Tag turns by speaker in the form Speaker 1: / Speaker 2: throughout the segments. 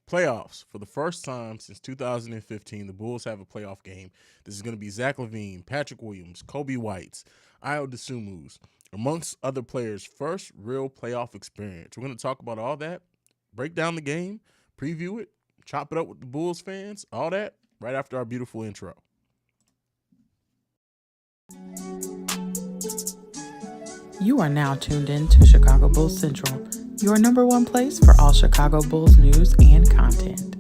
Speaker 1: Playoffs. For the first time since 2015, the Bulls have a playoff game. This is going to be Zach LaVine, Patrick Williams, Kobe White's, Io DeSumu's, amongst other players' first real playoff experience. We're going to talk about all that, break down the game, preview it, chop it up with the Bulls fans, all that, right after our beautiful intro.
Speaker 2: You are now tuned in to Chicago Bulls Central, your number one place for all Chicago Bulls news and content.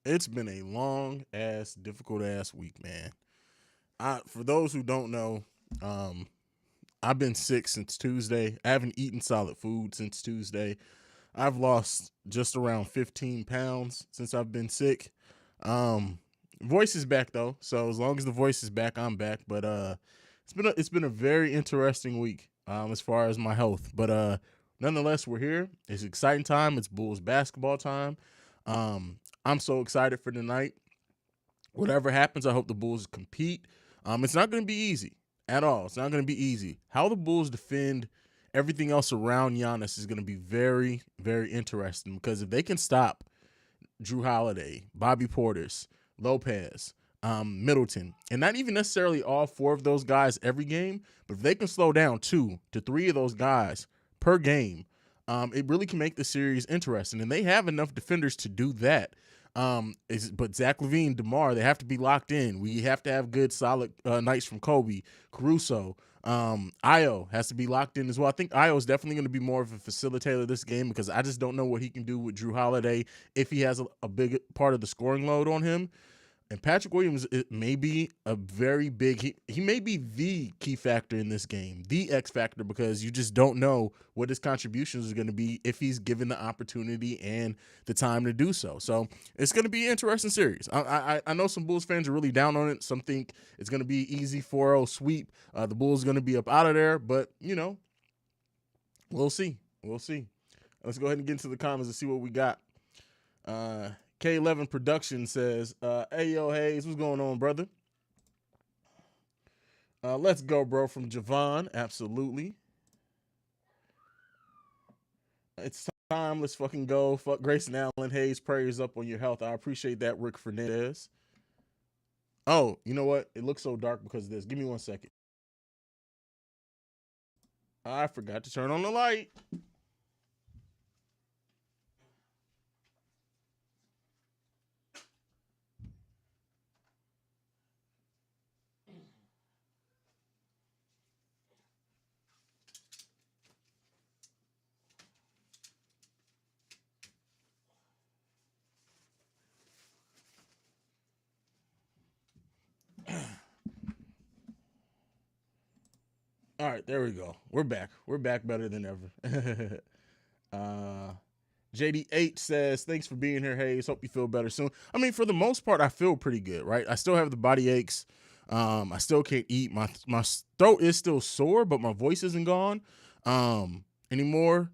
Speaker 1: It's been a long ass, difficult ass week, man. For those who don't know, I've been sick since Tuesday. I haven't eaten solid food since Tuesday. I've lost just around 15 pounds since I've been sick. Voice is back though, so as long as the voice is back, I'm back. But it's been a very interesting week as far as my health. But nonetheless, we're here. It's exciting time. It's Bulls basketball time. I'm so excited for tonight. Whatever happens, I hope the Bulls compete. It's not going to be easy at all. It's not going to be easy. How the Bulls defend everything else around Giannis is going to be very, very interesting because if they can stop Drew Holiday, Bobby Portis, Lopez, Middleton, and not even necessarily all four of those guys every game, but if they can slow down 2 to 3 of those guys per game, it really can make the series interesting. And they have enough defenders to do that. But Zach LaVine, DeMar, they have to be locked in. We have to have good, solid nights from Kobe, Caruso. Io has to be locked in as well. I think Io is definitely going to be more of a facilitator this game because I just don't know what he can do with Drew Holiday if he has a big part of the scoring load on him. And Patrick Williams, it may be a very big, he may be the key factor in this game, the X factor, because you just don't know what his contributions are going to be if he's given the opportunity and the time to do so. So it's going to be an interesting series. I know some Bulls fans are really down on it. Some think it's going to be easy 4-0 sweep. The Bulls are going to be up out of there, but, we'll see. We'll see. Let's go ahead and get into the comments and see what we got. K11 Production says, hey, yo, Haize, what's going on, brother? Let's go, bro, from Javon. Absolutely. It's time. Let's fucking go. Fuck Grayson Allen. Haize, prayers up on your health. I appreciate that, Rick Fernandez. Oh, you know what? It looks so dark because of this. Give me 1 second. I forgot to turn on the light. All right, there we go. We're back. We're back better than ever. JD8 says, thanks for being here, Haize. Hope you feel better soon. I mean, for the most part, I feel pretty good, right? I still have the body aches. I still can't eat. My throat is still sore, but my voice isn't gone anymore.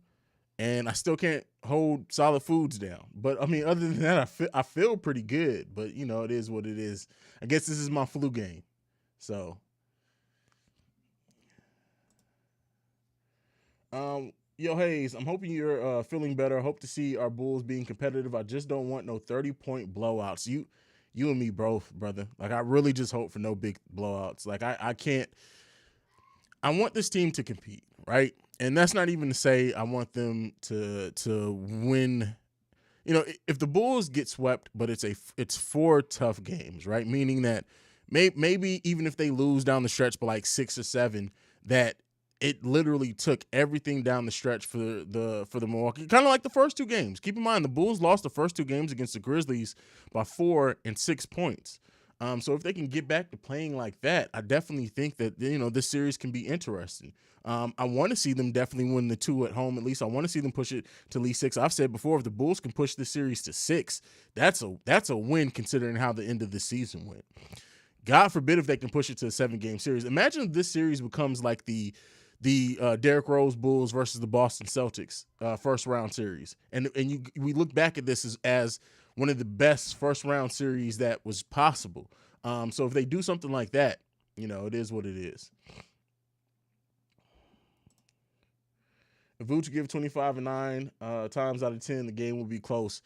Speaker 1: And I still can't hold solid foods down. But, I mean, other than that, I feel pretty good. But, it is what it is. I guess this is my flu game. So... yo, Haize, I'm hoping you're feeling better. I hope to see our Bulls being competitive. I just don't want no 30-point blowouts. You and me both, brother. Like, I really just hope for no big blowouts. Like, I can't. I want this team to compete, right? And that's not even to say I want them to win. If the Bulls get swept, but it's 4 tough games, right? Meaning that maybe even if they lose down the stretch by like 6 or 7, that it literally took everything down the stretch for the Milwaukee, kind of like the first 2 games. Keep in mind, the Bulls lost the first 2 games against the Grizzlies by 4 and 6 points. So if they can get back to playing like that, I definitely think that, this series can be interesting. I want to see them definitely win the 2 at home. At least I want to see them push it to at least 6. I've said before, if the Bulls can push this series to 6, that's a win considering how the end of the season went. God forbid if they can push it to a 7-game series. Imagine if this series becomes like the Derrick Rose Bulls versus the Boston Celtics first round series, and we look back at this as one of the best first round series that was possible. So if they do something like that, it is what it is. If Vooch give 25 and 9 times out of 10, the game will be close.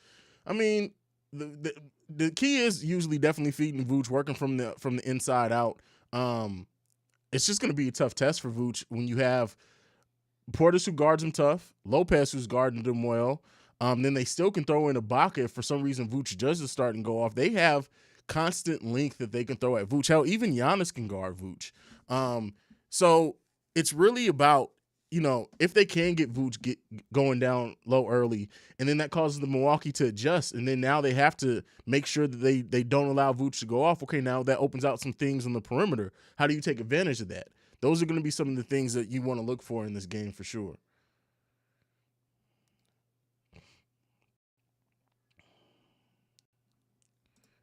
Speaker 1: I mean, the key is usually definitely feeding Vooch, working from the inside out. It's just going to be a tough test for Vooch when you have Portis who guards him tough, Lopez who's guarding him well. Then they still can throw in Ibaka if for some reason Vooch does just start and go off. They have constant length that they can throw at Vooch. Hell, even Giannis can guard Vooch. So it's really about, if they can get Vooch going down low early, and then that causes the Milwaukee to adjust, and then now they have to make sure that they don't allow Vooch to go off. Okay, now that opens out some things on the perimeter. How do you take advantage of that? Those are going to be some of the things that you want to look for in this game for sure.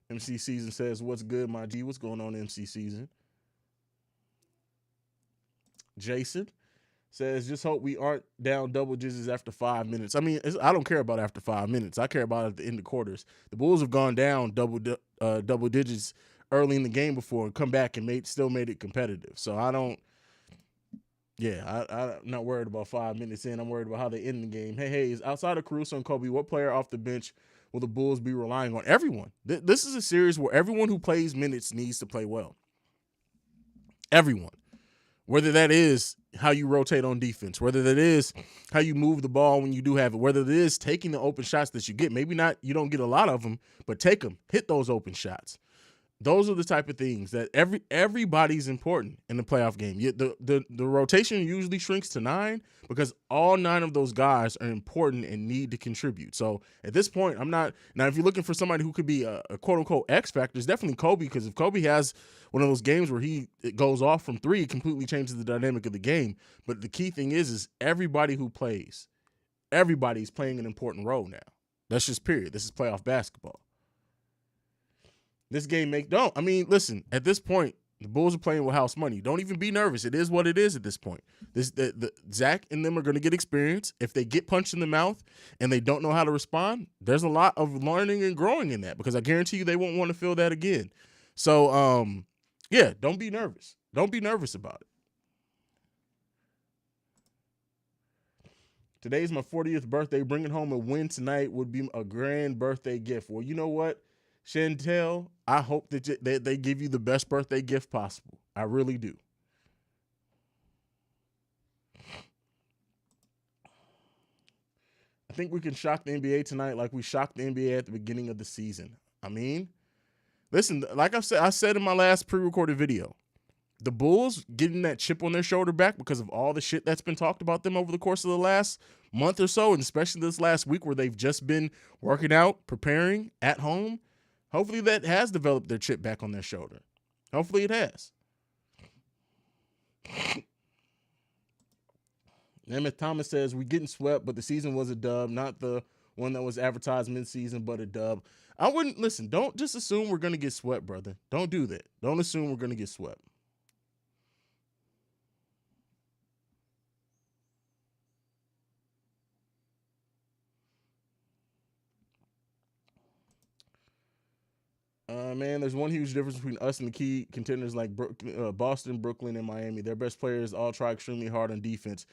Speaker 1: MC Season says, "What's good, my G? What's going on, MC Season?" Jason says, "Just hope we aren't down double digits after 5 minutes." I mean, I don't care about after 5 minutes. I care about at the end of quarters. The Bulls have gone down double digits early in the game before and come back and still made it competitive. So I don't. Yeah, I'm not worried about 5 minutes in. I'm worried about how they end the game. Hey, is outside of Caruso and Kobe, what player off the bench will the Bulls be relying on? Everyone. This is a series where everyone who plays minutes needs to play well. Everyone. Whether that is how you rotate on defense, whether that is how you move the ball when you do have it, whether it is taking the open shots that you get. Maybe not, you don't get a lot of them, but take them. Hit those open shots. Those are the type of things that everybody's important in the playoff game. The rotation usually shrinks to 9 because all 9 of those guys are important and need to contribute. So at this point, I'm not now. If you're looking for somebody who could be a quote unquote X factor, it's definitely Kobe, because if Kobe has one of those games where it goes off from 3, it completely changes the dynamic of the game. But the key thing is everybody who plays, everybody's playing an important role now. That's just period. This is playoff basketball. This game listen, at this point, the Bulls are playing with house money. Don't even be nervous. It is what it is at this point. Zach and them are going to get experience. If they get punched in the mouth and they don't know how to respond, there's a lot of learning and growing in that, because I guarantee you they won't want to feel that again. So, yeah, don't be nervous. Don't be nervous about it. Today's my 40th birthday. Bringing home a win tonight would be a grand birthday gift. Well, you know what, Chantel, I hope that they give you the best birthday gift possible. I really do. I think we can shock the NBA tonight like we shocked the NBA at the beginning of the season. I mean, listen, like I said in my last pre-recorded video, the Bulls getting that chip on their shoulder back because of all the shit that's been talked about them over the course of the last month or so, and especially this last week where they've just been working out, preparing at home. Hopefully that has developed their chip back on their shoulder. Hopefully it has. Emmett Thomas says, "We getting swept, but the season was a dub, not the one that was advertised mid-season, but a dub." I wouldn't listen. Don't just assume we're going to get swept, brother. Don't do that. Don't assume we're going to get swept. Man, there's one huge difference between us and the key contenders like Boston, Brooklyn, and Miami. Their best players all try extremely hard on defense.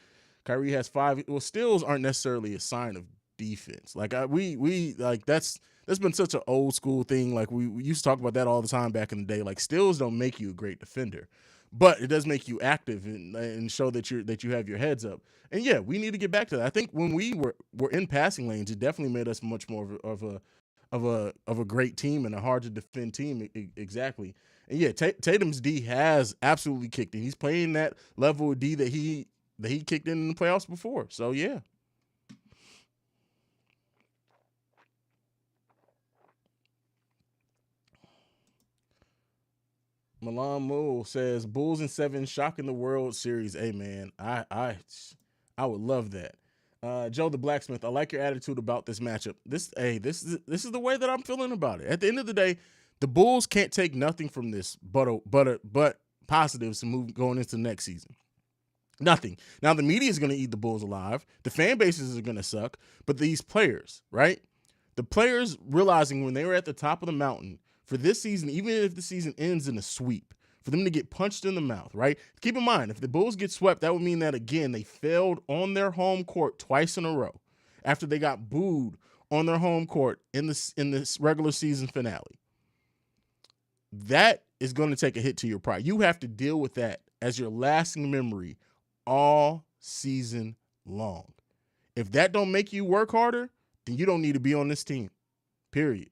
Speaker 1: Kyrie has 5. Well, steals aren't necessarily a sign of defense. Like we like that's been such an old school thing. Like we used to talk about that all the time back in the day. Like steals don't make you a great defender, but it does make you active and show that you have your heads up. And yeah, we need to get back to that. I think when we were in passing lanes, it definitely made us much more of a great team and a hard to defend team. Exactly. And yeah, Tatum's D has absolutely kicked in. He's playing that level of D that he kicked in the playoffs before. So yeah. Milan Moore says, "Bulls in 7, shocking the World Series." Hey man, I would love that. Joe the Blacksmith, "I like your attitude about this matchup. This is the way that I'm feeling about it. At the end of the day, the Bulls can't take nothing from this but positives to move going into the next season. Nothing. Now the media is going to eat the Bulls alive. The fan bases are going to suck. But these players, right? The players realizing when they were at the top of the mountain for this season, even if the season ends in a sweep, for them to get punched in the mouth, right? Keep in mind, if the Bulls get swept, that would mean that, again, they failed on their home court twice in a row after they got booed on their home court in this regular season finale. That is going to take a hit to your pride. You have to deal with that as your lasting memory all season long. If that don't make you work harder, then you don't need to be on this team, period.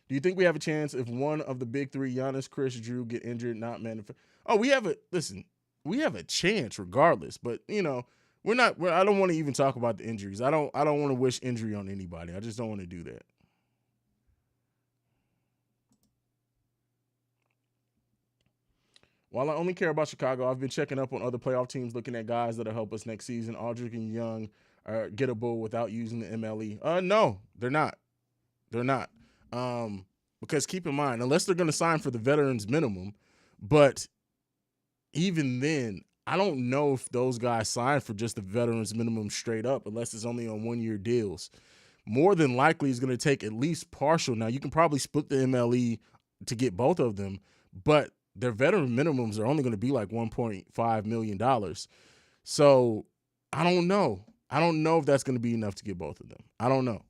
Speaker 1: Do you think we have a chance if one of the big three, Giannis, Chris, Drew, get injured, not manifest? Oh, we have a chance regardless. But I don't want to even talk about the injuries. I don't want to wish injury on anybody. I just don't want to do that. While I only care about Chicago, I've been checking up on other playoff teams, looking at guys that'll help us next season. Aldridge and Young are gettable without using the MLE. No, they're not. They're not. Because keep in mind, unless they're going to sign for the veterans minimum, but even then, I don't know if those guys sign for just the veterans minimum straight up, unless it's only on 1-year deals. More than likely, it's going to take at least partial. Now, you can probably split the MLE to get both of them, but their veteran minimums are only going to be like $1.5 million. So I don't know. I don't know if that's going to be enough to get both of them. I don't know.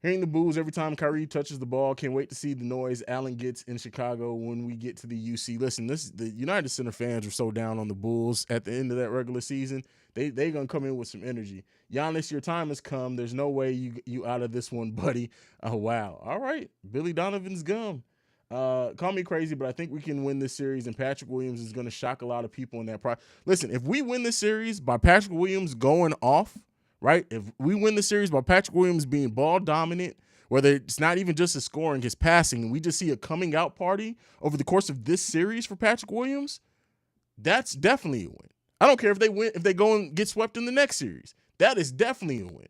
Speaker 1: Hearing the boos every time Kyrie touches the ball. Can't wait to see the noise Allen gets in Chicago when we get to the UC. Listen, the United Center fans were so down on the Bulls at the end of that regular season. They gonna come in with some energy. Giannis, your time has come. There's no way you out of this one, buddy. Oh wow. All right, Billy Donovan's gum. Call me crazy, but I think we can win this series, and Patrick Williams is gonna shock a lot of people in that. Listen, if we win this series by Patrick Williams going off. Right? If we win the series by Patrick Williams being ball dominant, whether it's not even just his scoring, his passing, and we just see a coming out party over the course of this series for Patrick Williams, that's definitely a win. I don't care if they win, if they go and get swept in the next series. That is definitely a win.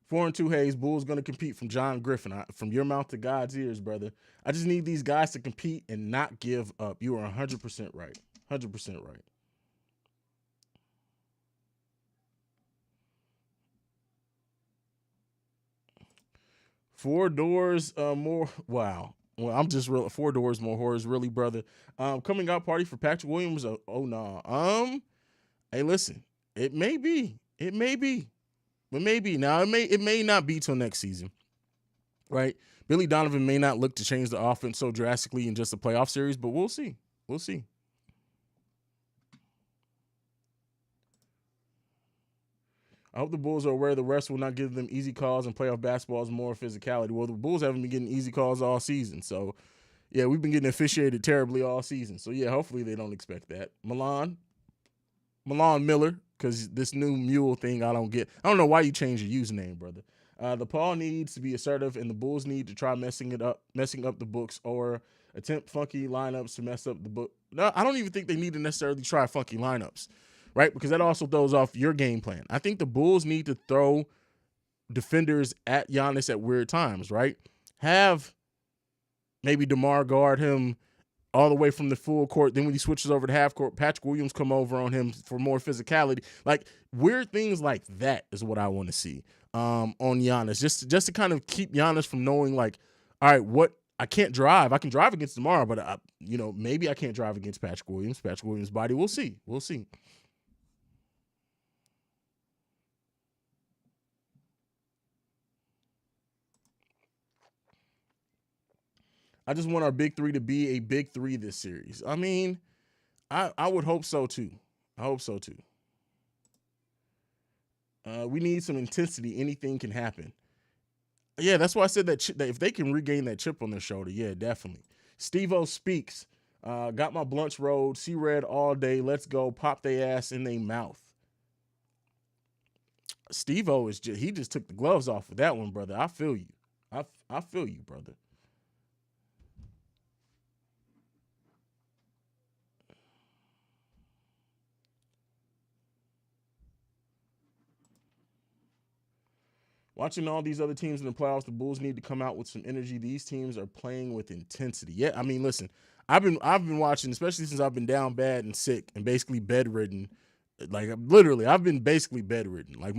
Speaker 1: Four and two, Haize. Bulls going to compete from John Griffin. From your mouth to God's ears, brother. I just need these guys to compete and not give up. You are 100% right. 100% right. Four doors more. Wow. Well, I'm just real. Four doors more horrors, really, brother. Coming out party for Patrick Williams. Oh no. Hey, listen. It may be. But maybe. Now it may not be till next season. Right? Billy Donovan may not look to change the offense so drastically in just a playoff series, but we'll see. We'll see. I hope the Bulls are aware the refs will not give them easy calls and playoff basketball is more physicality. Well, the Bulls haven't been getting easy calls all season. So, yeah, we've been getting officiated terribly all season. So, yeah, hopefully they don't expect that. Milan Miller, because this new mule thing I don't get. I don't know why you changed your username, brother. The Paul needs to be assertive, and the Bulls need to try messing up the books or attempt funky lineups to mess up the book. No, I don't even think they need to necessarily try funky lineups. Right? Because that also throws off your game plan. I think the Bulls need to throw defenders at Giannis at weird times, right? Have maybe DeMar guard him all the way from the full court. Then when he switches over to half court, Patrick Williams come over on him for more physicality. Like weird things like that is what I want to see on Giannis. Just to kind of keep Giannis from knowing like, all right, what I can't drive. I can drive against DeMar, but maybe I can't drive against Patrick Williams. Patrick Williams' body. We'll see. I just want our big three to be a big three this series. I mean, I would hope so too. We need some intensity. Anything can happen. Yeah, that's why I said that if they can regain that chip on their shoulder, yeah, definitely. Steve-O speaks. Got my blunts rolled. See red all day. Let's go. Pop they ass in their mouth. Steve-O he just took the gloves off with that one, brother. I feel you. I feel you, brother. Watching all these other teams in the playoffs, the Bulls need to come out with some energy. These teams are playing with intensity. Yeah, I mean, listen, I've been watching, especially since I've been down bad and sick and basically bedridden. Like literally, I've been basically bedridden. Like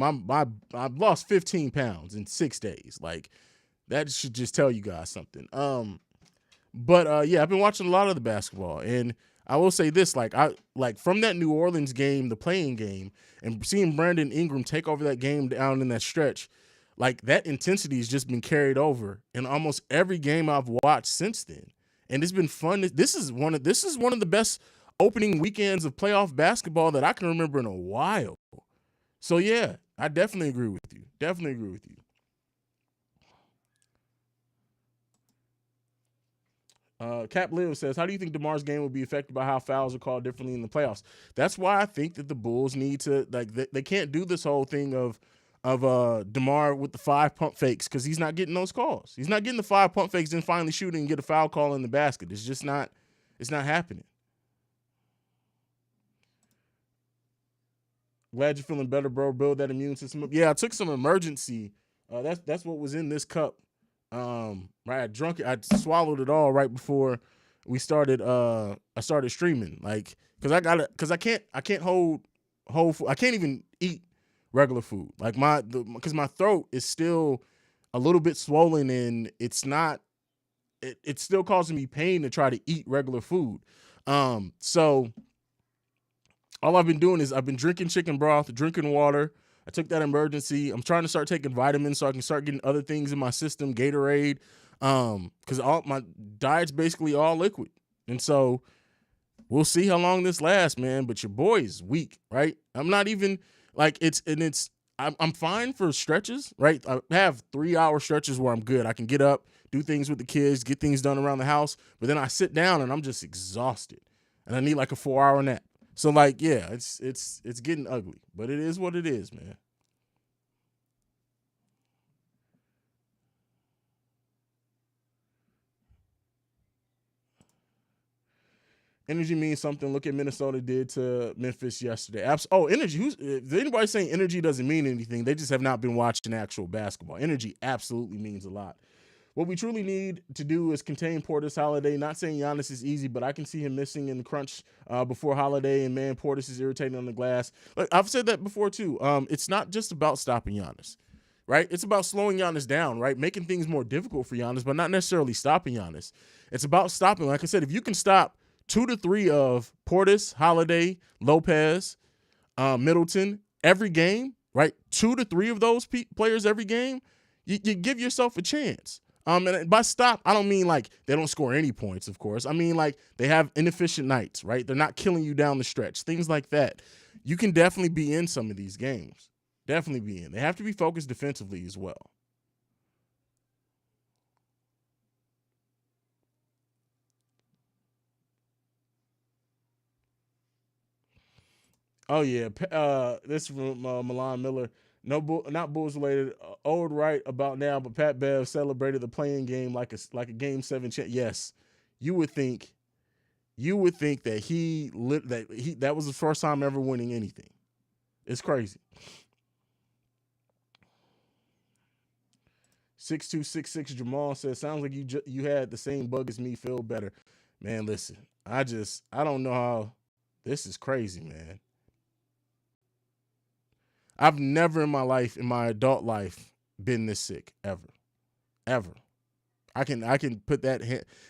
Speaker 1: I've lost 15 pounds in 6 days. Like that should just tell you guys something. But yeah, I've been watching a lot of the basketball, and I will say this: like from that New Orleans game, the playing game, and seeing Brandon Ingram take over that game down in that stretch, like that intensity has just been carried over in almost every game I've watched since then, and it's been fun. This is one of the best opening weekends of playoff basketball that I can remember in a while. So yeah, I definitely agree with you. Definitely agree with you. Cap Live says, "How do you think DeMar's game will be affected by how fouls are called differently in the playoffs?" That's why I think that the Bulls need to like they can't do this whole thing of DeMar with the 5 pump fakes because he's not getting those calls. He's not getting the 5 pump fakes and finally shooting and get a foul call in the basket. It's just not. It's not happening. Glad you're feeling better, bro. Build that immune system up. Yeah, I took some emergency. That's what was in this cup. Right, I drunk it. I swallowed it all right before we started. I started streaming, like, cause I can't hold whole food. I can't even eat regular food. Like because my throat is still a little bit swollen and it's not. It's still causing me pain to try to eat regular food. So all I've been doing is I've been drinking chicken broth, drinking water. I took that emergency. I'm trying to start taking vitamins so I can start getting other things in my system, Gatorade, because all my diet's basically all liquid, and so we'll see how long this lasts, man. But your boy is weak, right? I'm not even like it's. I'm fine for stretches, right? I have 3 hour stretches where I'm good. I can get up, do things with the kids, get things done around the house, but then I sit down and I'm just exhausted, and I need like a 4 hour nap. So like, yeah, it's getting ugly, but it is what it is, man. Energy means something. Look at Minnesota did to Memphis yesterday. Energy. If anybody saying energy doesn't mean anything, they just have not been watching actual basketball. Energy absolutely means a lot. What we truly need to do is contain Portis Holiday. Not saying Giannis is easy, but I can see him missing in the crunch before Holiday. And man, Portis is irritating on the glass. Like I've said that before too. It's not just about stopping Giannis, right? It's about slowing Giannis down, right? Making things more difficult for Giannis, but not necessarily stopping Giannis. It's about stopping. Like I said, if you can stop 2 to 3 of Portis, Holiday, Lopez, Middleton every game, right? 2 to 3 of those players every game, you give yourself a chance. And by stop, I don't mean like they don't score any points, of course. I mean like they have inefficient nights, right? They're not killing you down the stretch, things like that. You can definitely be in some of these games. Definitely be in. They have to be focused defensively as well. Oh yeah, this from Milan Miller. No, not Bulls related. Old right about now, but Pat Bev celebrated the playing game like a game 7 chance. Yes, you would think that that was the first time ever winning anything. It's crazy. 6266 Jamal says, "Sounds like you had the same bug as me. Feel better, man. Listen, I don't know how. This is crazy, man. I've never in my life, in my adult life, been this sick ever, ever. I can put that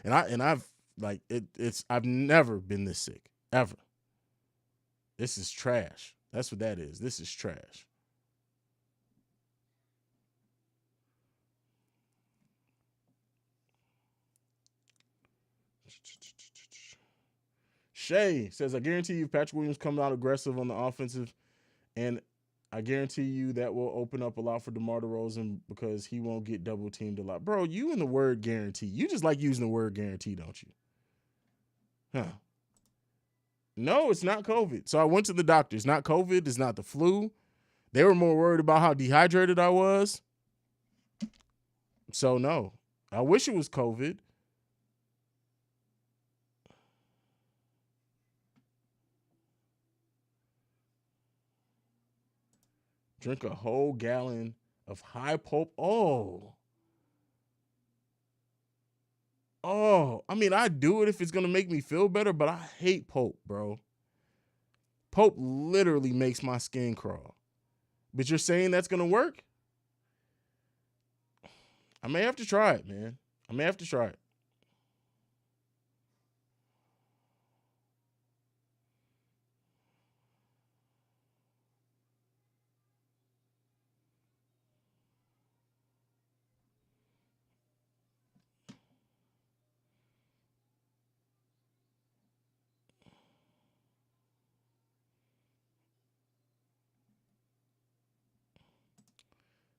Speaker 1: I've like it's I've never been this sick ever. This is trash. That's what that is. This is trash. Shay says, "I guarantee you, Patrick Williams coming out aggressive on the offensive, and I guarantee you that will open up a lot for DeMar DeRozan because he won't get double teamed a lot." Bro, you and the word guarantee. You just like using the word guarantee, don't you? Huh. No, it's not COVID. So I went to the doctor. It's not COVID. It's not the flu. They were more worried about how dehydrated I was. So no, I wish it was COVID. Drink a whole gallon of high pulp. Oh, I mean, I do it if it's gonna make me feel better, but I hate pulp, bro. Pulp literally makes my skin crawl. But you're saying that's gonna work? I may have to try it, man. I may have to try it.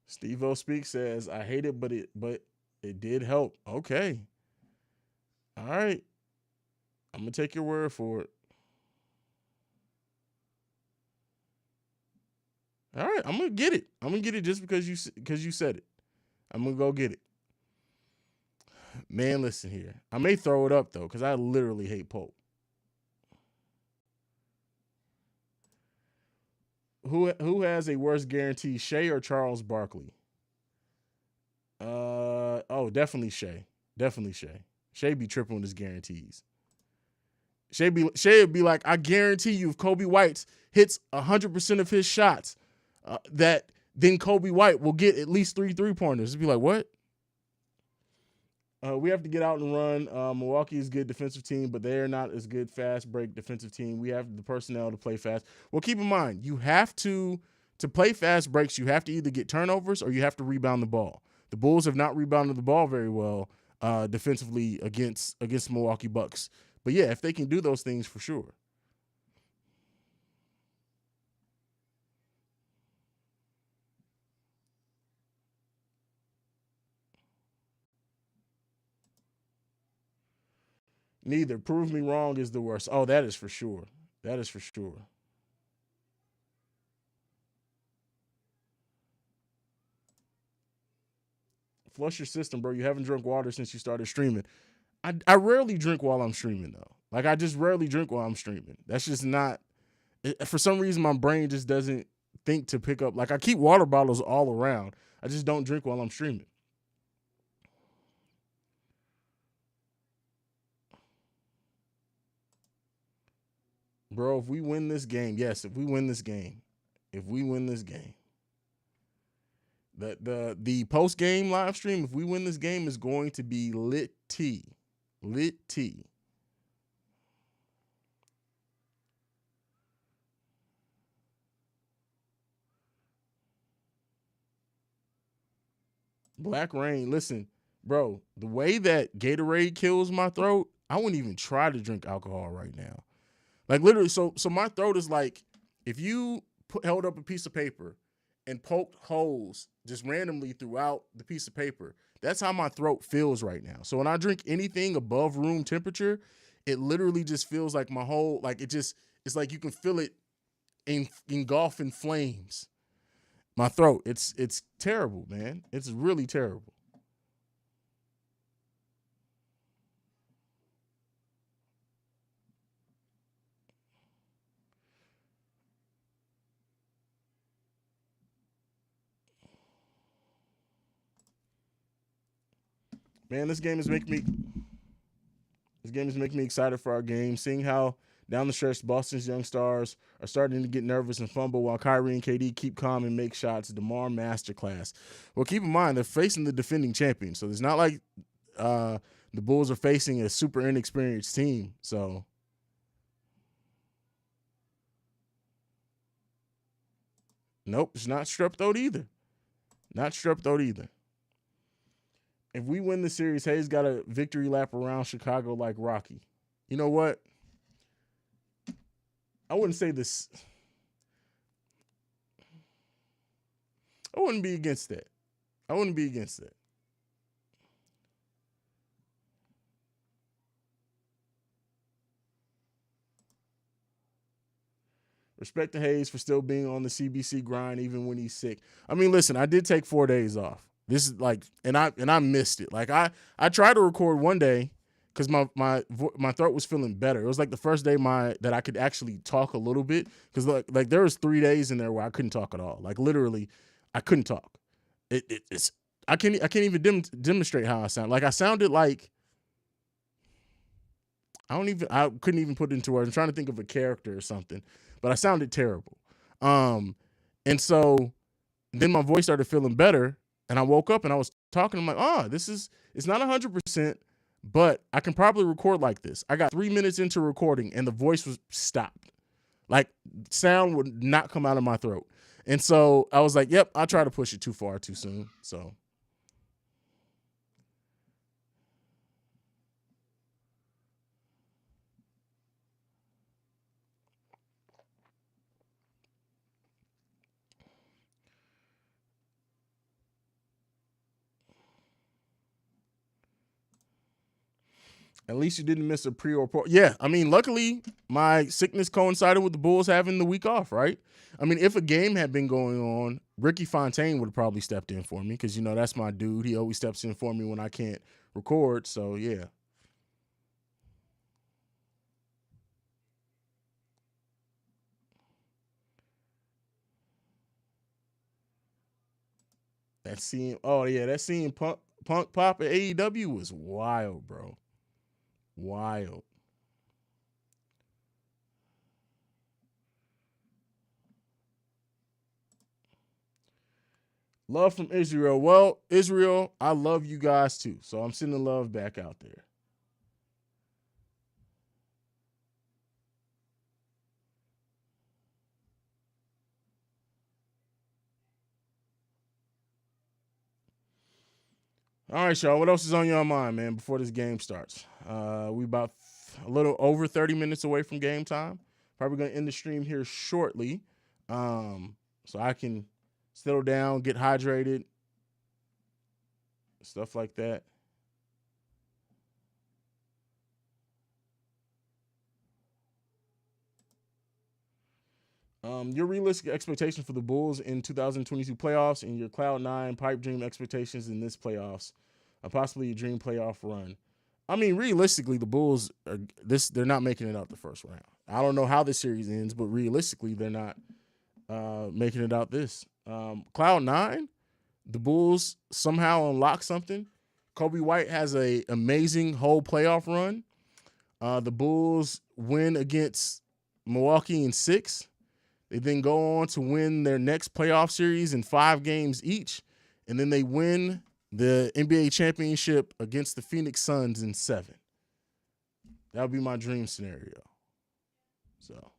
Speaker 1: Steve O Speak says, I hate it, but it did help. Okay. All right. I'm gonna take your word for it. All right, I'm gonna get it. I'm gonna get it just because you said it. I'm gonna go get it. Man, listen here. I may throw it up though, because I literally hate pulp. Who has a worse guarantee, Shea or Charles Barkley? Definitely Shea. Definitely Shea. Shea be tripping with his guarantees. Shea would be like, I guarantee you, if Kobe White hits 100% of his shots, that then Kobe White will get at least 3 3-pointers. It'd be like, what? We have to get out and run. Milwaukee is a good defensive team, but they are not as good fast break defensive team. We have the personnel to play fast. Well, keep in mind, you have to play fast breaks. You have to either get turnovers or you have to rebound the ball. The Bulls have not rebounded the ball very well defensively against Milwaukee Bucks. But yeah, if they can do those things, for sure. Neither. Prove me wrong is the worst. Oh, that is for sure. That is for sure. Flush your system, bro. You haven't drunk water since you started streaming. I rarely drink while I'm streaming, though. Like, I just rarely drink while I'm streaming. That's just not. For some reason, my brain just doesn't think to pick up. Like, I keep water bottles all around. I just don't drink while I'm streaming. Bro, if we win this game, yes, if we win this game, the post game live stream, if we win this game, is going to be lit tea. Lit tea. Black Rain, listen, bro, the way that Gatorade kills my throat, I wouldn't even try to drink alcohol right now. Like, literally, so my throat is like, if you held up a piece of paper and poked holes just randomly throughout the piece of paper, that's how my throat feels right now. So when I drink anything above room temperature, it literally just feels like my whole, like, it's like you can feel it engulf in flames. My throat, it's terrible, man. It's really terrible. Man, this game is making me excited for our game. Seeing how down the stretch Boston's young stars are starting to get nervous and fumble while Kyrie and KD keep calm and make shots. DeMar masterclass. Well, keep in mind they're facing the defending champion, so it's not like the Bulls are facing a super inexperienced team. So nope, it's not strep throat either. Not strep throat either. If we win the series, Haize got a victory lap around Chicago like Rocky. You know what? I wouldn't say this. I wouldn't be against that. I wouldn't be against that. Respect to Haize for still being on the CBC grind even when he's sick. I mean, listen, I did take 4 days off. This is like, and I missed it. Like I tried to record one day because my throat was feeling better. It was like the first day that I could actually talk a little bit, because like there was 3 days in there where I couldn't talk at all. Like, literally, I couldn't talk. It's I can't even demonstrate how I sound. Like I sounded like I couldn't even put it into words. I'm trying to think of a character or something, but I sounded terrible. Um, and so then my voice started feeling better, and I woke up and I was talking. I'm like, oh, it's not 100%, but I can probably record like this. I got 3 minutes into recording, and the voice was stopped. Like sound would not come out of my throat. And so I was like, yep, I try to push it too far too soon. So at least you didn't miss a pre or pro. Yeah, I mean, luckily my sickness coincided with the Bulls having the week off, right? I mean, if a game had been going on, Ricky Fontaine would have probably stepped in for me because that's my dude. He always steps in for me when I can't record. So yeah, that scene Punk pop at AEW was wild, bro. Wild. Love from Israel. Well, Israel, I love you guys too. So I'm sending love back out there. All right, y'all. What else is on your mind, man, before this game starts? We about a little over 30 minutes away from game time. Probably gonna end the stream here shortly. So I can settle down, get hydrated, stuff like that. Your realistic expectations for the Bulls in 2022 playoffs and your Cloud Nine pipe dream expectations in this playoffs, possibly a dream playoff run. I mean, realistically, the Bulls they're not making it out the first round. I don't know how this series ends, but realistically, they're not making it out this. Cloud Nine, the Bulls somehow unlock something. Kobe White has a amazing whole playoff run. The Bulls win against Milwaukee in 6. They then go on to win their next playoff series in 5 games each, and then they win the NBA championship against the Phoenix Suns in 7. That would be my dream scenario. So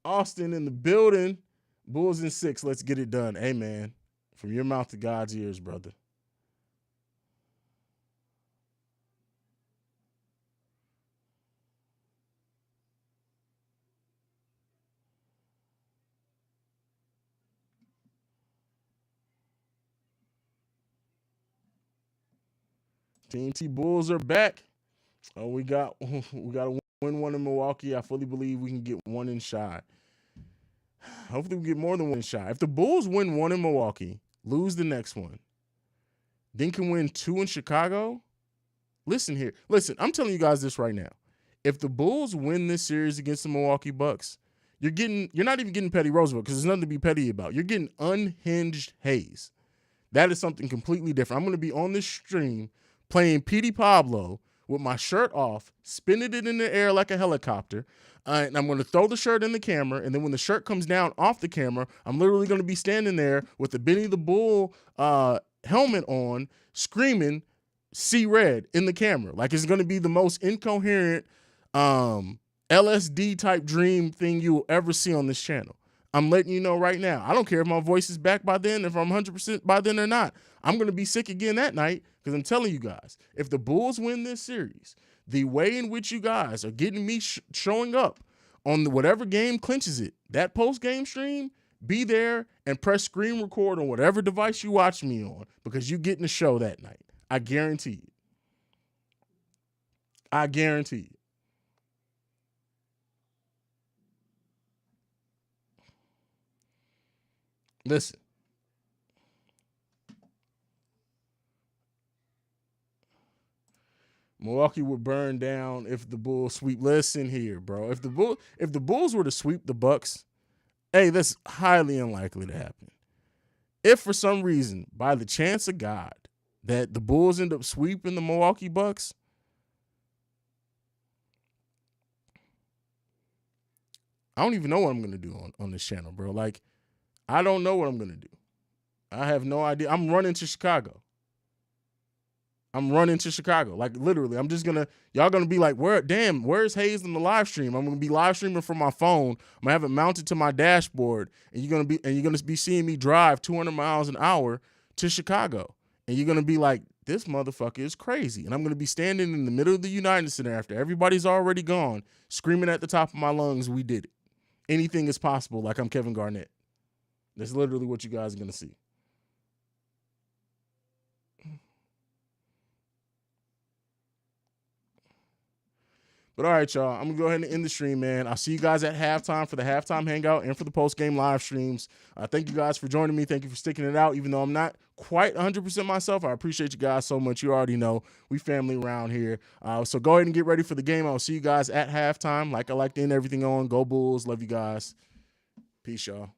Speaker 1: Austin in the building. Bulls in 6. Let's get it done. Hey, man, from your mouth to God's ears, brother. TNT Bulls are back. Oh, we got to win one in Milwaukee. I fully believe we can get one in Shy. Hopefully, we get more than one in Shy. If the Bulls win one in Milwaukee, lose the next one, then can win 2 in Chicago. Listen here. Listen, I'm telling you guys this right now. If the Bulls win this series against the Milwaukee Bucks, you're not even getting Petty Roosevelt because there's nothing to be petty about. You're getting unhinged Haize. That is something completely different. I'm going to be on this stream playing Petey Pablo with my shirt off, spinning it in the air like a helicopter, and I'm going to throw the shirt in the camera, and then when the shirt comes down off the camera, I'm literally going to be standing there with the Benny the Bull helmet on, screaming, "See red" in the camera. Like it's going to be the most incoherent LSD type dream thing you will ever see on this channel. I'm letting you know right now. I don't care if my voice is back by then, if I'm 100% by then or not. I'm going to be sick again that night because I'm telling you guys, if the Bulls win this series, the way in which you guys are getting me showing up on whatever game clinches it, that post-game stream, be there and press screen record on whatever device you watch me on because you getting the show that night. I guarantee you. I guarantee you. Listen, Milwaukee would burn down if the Bulls sweep. Listen here, bro. If the Bulls were to sweep the Bucks, hey, that's highly unlikely to happen. If for some reason, by the chance of God, that the Bulls end up sweeping the Milwaukee Bucks, I don't even know what I'm gonna do on this channel, bro. Like, I don't know what I'm gonna do. I have no idea. I'm running to Chicago. Like, literally, I'm just gonna, y'all gonna be like, where's Haize in the live stream? I'm gonna be live streaming from my phone. I'm gonna have it mounted to my dashboard, and you're gonna be seeing me drive 200 miles an hour to Chicago. And you're gonna be like, this motherfucker is crazy. And I'm gonna be standing in the middle of the United Center after everybody's already gone, screaming at the top of my lungs, we did it. Anything is possible, like I'm Kevin Garnett. That's literally what you guys are gonna see. But all right, y'all, I'm going to go ahead and end the stream, man. I'll see you guys at halftime for the halftime hangout and for the post-game live streams. Thank you guys for joining me. Thank you for sticking it out, even though I'm not quite 100% myself. I appreciate you guys so much. You already know we family around here. So go ahead and get ready for the game. I'll see you guys at halftime. Like I like to end everything on. Go Bulls. Love you guys. Peace, y'all.